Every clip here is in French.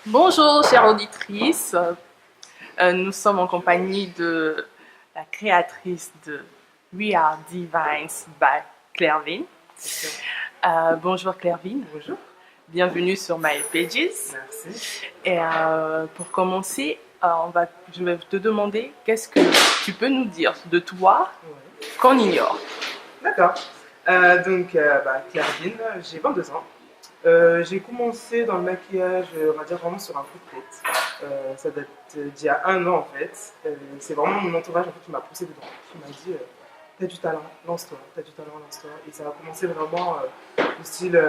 Bonjour, chère auditrice. Nous sommes en compagnie de la créatrice de We Are Divines by Clairvin. Bonjour Clairvin. Bonjour. Bienvenue sur My Pages. Merci. Et pour commencer, je vais te demander qu'est-ce que tu peux nous dire de toi Ouais. qu'on ignore. D'accord. Clairvin, j'ai 22 ans. J'ai commencé dans le maquillage, on va dire vraiment sur un coup de tête. Ça date d'il y a un an en fait. C'est vraiment mon entourage en fait, qui m'a poussé dedans, qui m'a dit t'as du talent, lance-toi, t'as du talent, lance-toi. Et ça a commencé vraiment au style,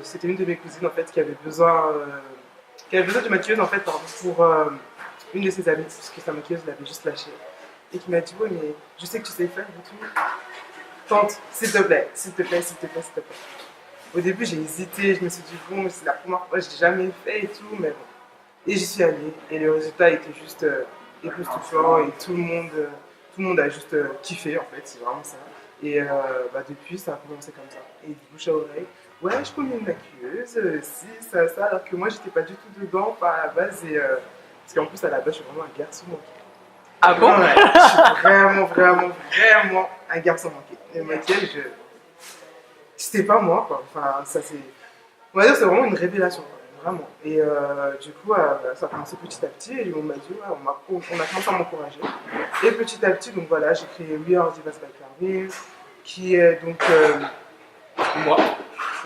c'était une de mes cousines en fait qui avait besoin de maquilleuse en fait pour une de ses amies, parce que sa maquilleuse l'avait juste lâchée. Et qui m'a dit ouais mais je sais que tu sais faire et tout. Tente, s'il te plaît, s'il te plaît, s'il te plaît, s'il te plaît. Au début, j'ai hésité, je me suis dit, bon, c'est la première fois, je l'ai jamais fait et tout, mais bon. Et j'y suis allée, et le résultat était juste époustouflant, et tout le monde a juste kiffé, en fait, c'est vraiment ça. Et depuis, ça a commencé comme ça. Et du bouche à oreille, ouais, je connais une maquilleuse, si, ça, alors que moi, j'étais pas du tout dedans, pas à la base, parce qu'en plus, à la base, je suis vraiment un garçon manqué. Ah bon? Ouais, je suis vraiment un garçon manqué. Le maquillage, c'était pas moi, quoi. Enfin, ça c'est. On va dire c'est vraiment une révélation, quoi. Vraiment. Et du coup, ça a commencé petit à petit et on m'a dit, ouais, on a commencé à m'encourager. Et petit à petit, donc voilà, j'ai créé We Are Divas by Clairvin, qui est donc moi.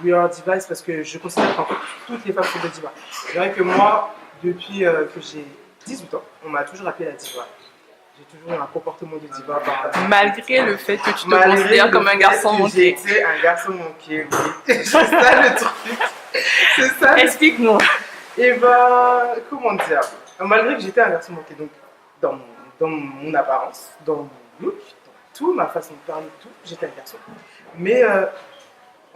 We Are Divas parce que je considère qu'en fait, toutes les femmes sont des divas. C'est vrai que moi, depuis que j'ai 18 ans, on m'a toujours appelé la diva. J'ai toujours eu un comportement de diva Malgré le fait que tu te considères comme un garçon manqué. J'étais un garçon manqué, oui. C'est ça le truc. C'est ça. Explique-nous. Et bah, comment dire, malgré que j'étais un garçon manqué, donc dans mon apparence, dans mon look, dans tout, ma façon de parler, tout, j'étais un garçon. Mais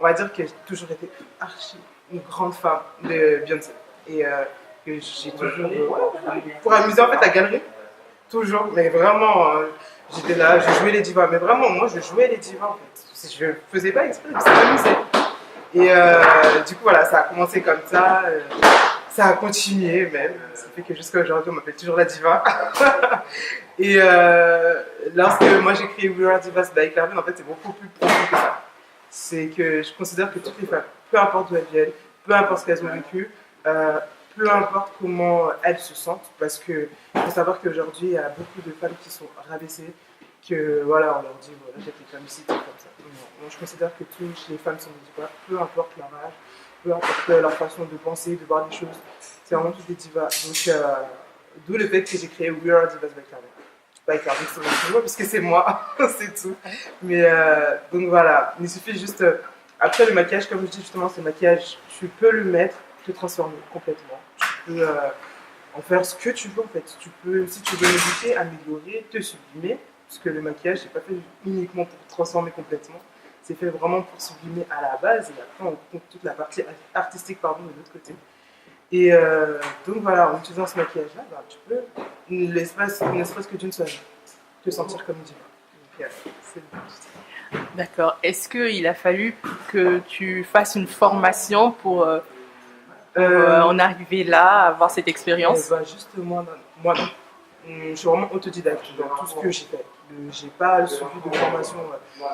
on va dire que j'ai toujours été archi une grande fan de Beyoncé. Et que j'ai toujours, pour amuser en fait la galerie, toujours, mais vraiment, j'étais là, je jouais les divas. Mais vraiment, moi, je jouais les divas en fait. Je faisais pas exprès, mais ça m'amusait. Et du coup, voilà, ça a commencé comme ça. Ça a continué même. Ça fait que jusqu'à aujourd'hui, on m'appelle toujours la diva. Et lorsque moi j'ai créé We Are Divas by Clairvin, en fait, c'est beaucoup plus profond que ça. C'est que je considère que toutes les femmes, peu importe d'où elles viennent, peu importe ce qu'elles ont vécu, peu importe comment elles se sentent, parce que faut savoir qu'aujourd'hui, il y a beaucoup de femmes qui sont rabaissées, que voilà, on leur dit, voilà, t'es comme ci, t'es comme ça. Non, je considère que toutes les femmes sont des divas, peu importe leur âge, peu importe leur façon de penser, de voir les choses. C'est vraiment toutes des divas. Donc, d'où le fait que j'ai créé We Are Divas by Clairvin. By Clairvin, c'est moi, parce que c'est moi, c'est tout. Mais donc voilà, il suffit juste. Après le maquillage, comme je dis justement, ce maquillage, tu peux le mettre, te transformer complètement. Tu peux en faire ce que tu veux en fait. Tu peux, si tu veux modifier, améliorer, te sublimer, parce que le maquillage, c'est pas fait uniquement pour te transformer complètement. C'est fait vraiment pour sublimer à la base, et après on compte toute la partie artistique pardon, de l'autre côté. Et donc voilà, en utilisant ce maquillage-là, bah, tu peux, ne serait-ce que d'une seule, te sentir comme diva. Donc c'est le but. D'accord. Est-ce qu'il a fallu que tu fasses une formation pour en arriver là, avoir cette expérience? Bah, juste moi, non. Je suis vraiment autodidacte dans tout ce que j'ai fait. J'ai pas suivi de formation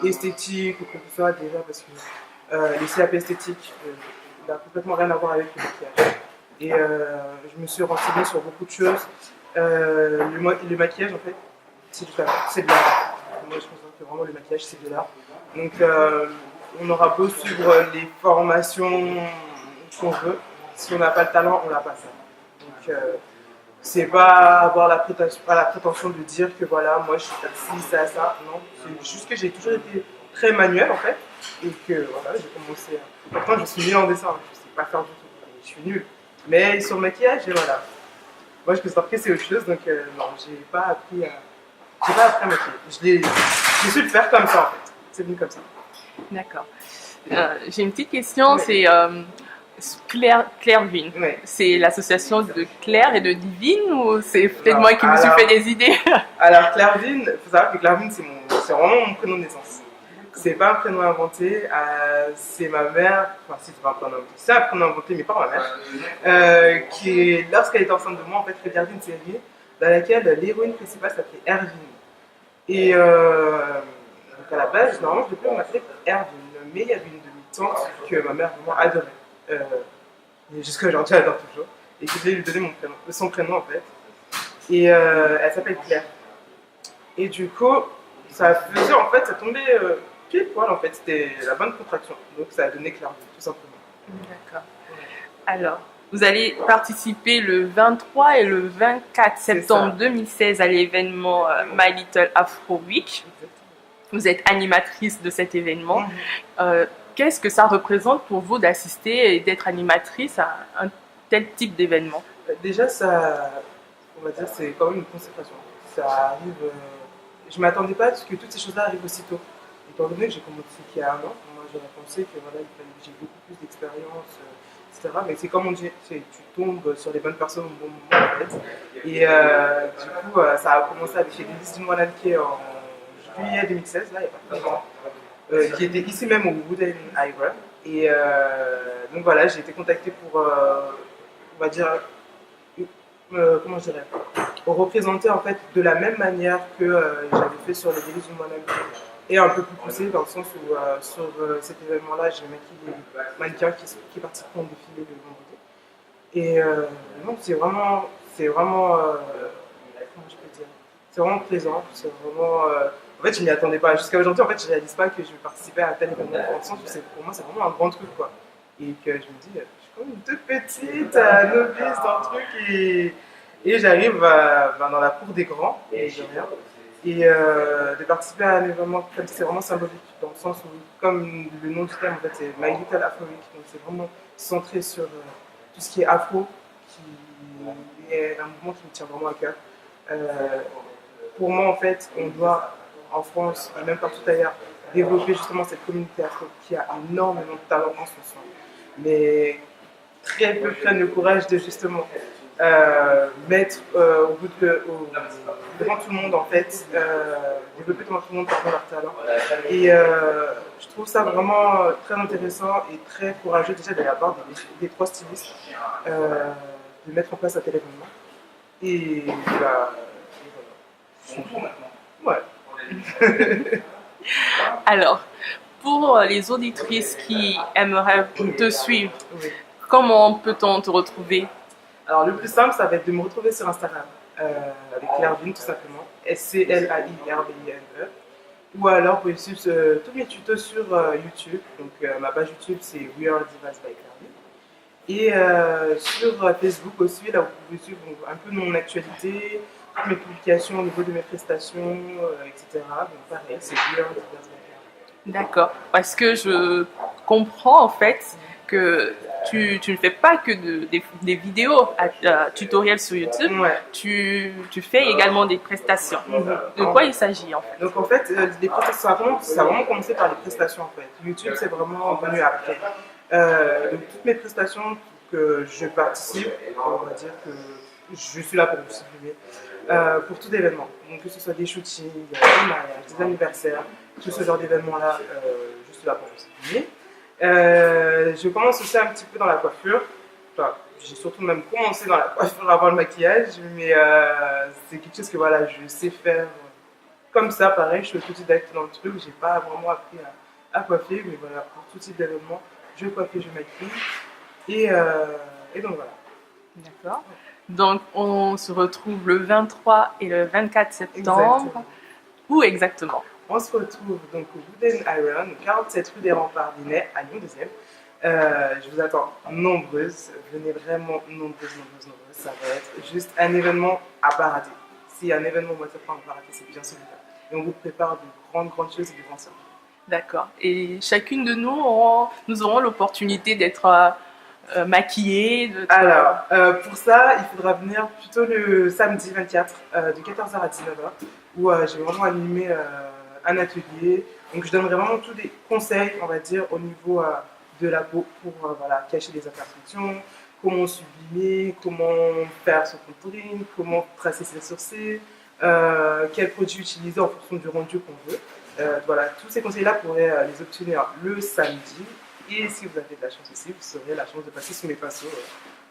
esthétique ou quoi que ce soit déjà parce que le CAP esthétique n'a complètement rien à voir avec le maquillage. Et je me suis renseignée sur beaucoup de choses. Le maquillage, en fait, c'est du talent, c'est de l'art. Moi, je considère que vraiment le maquillage, c'est de l'art. Donc, on aura beau suivre les formations qu'on veut. Si on n'a pas le talent, on n'a pas ça. Donc, c'est pas avoir la prétention de dire que voilà, moi je suis ci, ça. Non, c'est juste que j'ai toujours été très manuel en fait. Et que voilà, j'ai commencé. Pourtant, je suis nulle en dessin, je sais pas faire du tout. Je suis nulle. Mais sur le maquillage, et voilà. Moi, je considère que c'est autre chose, donc non, j'ai pas appris à maquiller. J'ai su le faire comme ça en fait. C'est venu comme ça. D'accord. J'ai une petite question, c'est Clairvin. Oui. C'est l'association de Claire et de Divine ou c'est peut-être moi qui me suis fait des idées? Alors, Clairvin, il faut savoir que Clairvin, c'est vraiment mon prénom de naissance. c'est pas un prénom inventé, c'est ma mère, enfin si c'est pas un prénom inventé, c'est un prénom inventé mais pas ma mère, qui, lorsqu'elle était enceinte de moi, en fait, regardait une série dans laquelle l'héroïne principale s'appelait Erwin. Et donc à la base, normalement, je devais m'appeler Erwin, mais il y avait une demi-tante que ma mère vraiment adorait. Et jusqu'à aujourd'hui, elle adore toujours. Et que j'ai lui donné son prénom en fait. Et elle s'appelle Claire. Et du coup, ça faisait en fait, ça tombait pile poil en fait, c'était la bonne contraction. Donc ça a donné Claire, tout simplement. D'accord. Alors, vous allez participer le 23 et le 24 septembre 2016 à l'événement My Little Afro Week. Vous êtes animatrice de cet événement. Qu'est-ce que ça représente pour vous d'assister et d'être animatrice à un tel type d'événement? Déjà, ça, on va dire, c'est quand même une consécration. Ça arrive. Je ne m'attendais pas à ce que toutes ces choses-là arrivent aussitôt. Étant donné que j'ai commencé il y a un an, moi j'aurais pensé que voilà, il fallait que j'ai beaucoup plus d'expérience, etc. Mais c'est comme on dit, tu tombes sur les bonnes personnes au bon moment en fait. Et du coup, ça a commencé avec Elise Dumoulin-Niquet en juillet 2016, là, il n'y a pas très longtemps, qui était ici même au Wooden Ivor. Et donc voilà, j'ai été contactée pour, on va dire, comment je dirais, représenter en fait de la même manière que j'avais fait sur les délices du Monaco et un peu plus poussé dans le sens où sur cet événement-là, j'ai maquillé des mannequins qui participeront au défilé de vendredi. Et non, c'est vraiment, comment je peux dire, c'est vraiment plaisant, c'est vraiment, en fait, je m'y attendais pas. Jusqu'à aujourd'hui, en fait, je réalise pas que je vais participer à un tel événement dans le sens où pour moi, c'est vraiment un grand truc, quoi. Et que je me dis, je suis comme une toute petite novice dans le truc et j'arrive dans la cour des grands, et de rien. Et de participer à un événement comme ça, c'est vraiment symbolique, dans le sens où, comme le nom du thème, en fait, c'est My Little Afro Week, donc c'est vraiment centré sur tout ce qui est afro, qui est un mouvement qui me tient vraiment à cœur. Pour moi, en fait, on doit, en France et même partout ailleurs, développer justement cette communauté afro qui a énormément de talent en son sein. Mais très peu prennent le courage de justement mettre devant tout le monde en fait, développer devant tout le monde pardon, leur talent. Et je trouve ça vraiment très intéressant et très courageux déjà de la part des trois stylistes de mettre en place un tel événement. Et bah, voilà. Ouais. Alors, pour les auditrices qui aimeraient te suivre, Oui. comment peut-on te retrouver? Alors, le plus simple, ça va être de me retrouver sur Instagram, avec Clairvin, tout simplement, SCLAIRVINE. Ou alors, vous pouvez suivre tous mes tutos sur YouTube. Donc, ma page YouTube, c'est We Are Divas by Clairvin. Et sur Facebook aussi, là, vous pouvez suivre un peu mon actualité, toutes mes publications au niveau de mes prestations, etc. Donc, pareil, c'est We Are Divas by Clairvin. D'accord, parce que je comprends en fait que tu ne fais pas que des vidéos tutoriels sur YouTube, Ouais. tu fais également des prestations. De quoi il s'agit en fait? Donc en fait, les prestations, ça a vraiment commencé par les prestations en fait. YouTube, c'est vraiment venu après. Donc toutes mes prestations que je participe, on va dire que je suis là pour vous supprimer, pour tout événement. Donc que ce soit des shootings, des mariages, des anniversaires, tout ce genre d'événements-là, je suis là pour vous supprimer. Je commence aussi un petit peu dans la coiffure. Enfin, j'ai surtout même commencé dans la coiffure avant le maquillage, mais c'est quelque chose que voilà, je sais faire comme ça, pareil. Je suis petit d'acte dans le truc, j'ai pas vraiment appris à coiffer, mais voilà, pour tout type d'événement, je coiffe et je maquille. Et donc voilà. D'accord. Donc on se retrouve le 23 et le 24 septembre. Exactement. Où exactement? On se retrouve donc au Wooden Iron, 47 rue des Remparts d'Inay, à Lyon 2e. Je vous attends nombreuses, venez vraiment nombreuses. Ça va être juste un événement à pas rater. S'il y a un événement au mois de septembre à pas rater, c'est bien celui-là. Et on vous prépare de grandes choses et de grands services. D'accord. Et chacune de nous aurons l'opportunité d'être maquillée. Alors, pour ça, il faudra venir plutôt le samedi 24, de 14h à 19h, où j'ai vraiment animé un atelier. Donc, je donnerai vraiment tous des conseils, on va dire, au niveau de la peau pour voilà, cacher les imperfections, comment sublimer, comment faire son contouring, comment tracer ses sourcils, quels produits utiliser en fonction du rendu qu'on veut. Voilà, tous ces conseils-là pourraient les obtenir le samedi. Et si vous avez de la chance aussi, vous aurez la chance de passer sous mes pinceaux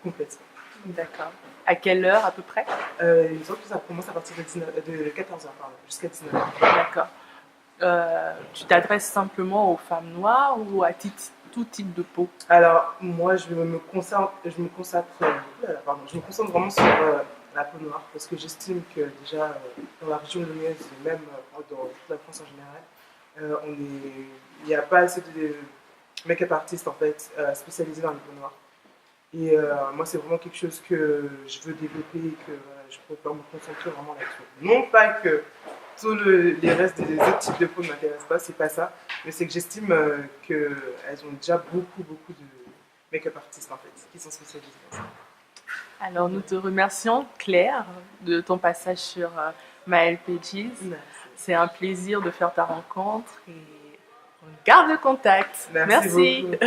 complètement. D'accord. À quelle heure à peu près? Il me semble que ça commence à partir de 14h, jusqu'à 19h. D'accord. Tu t'adresses simplement aux femmes noires ou à tout type de peau? Alors, moi, je me concentre vraiment sur la peau noire parce que j'estime que déjà dans la région lyonnaise et même dans toute la France en général, il n'y a pas assez de make-up artistes en fait spécialisés dans les peaux noires. Et moi, c'est vraiment quelque chose que je veux développer et que je préfère me concentrer vraiment là-dessus. Non pas que tous les restes des autres types de peau ne m'intéressent pas, c'est pas ça, mais c'est que j'estime qu'elles ont déjà beaucoup de make-up artistes en fait, qui sont spécialisés dans ça. Alors, nous te remercions, Claire, de ton passage sur Maëlle Pages. Merci. C'est un plaisir de faire ta rencontre et on garde le contact. Merci beaucoup.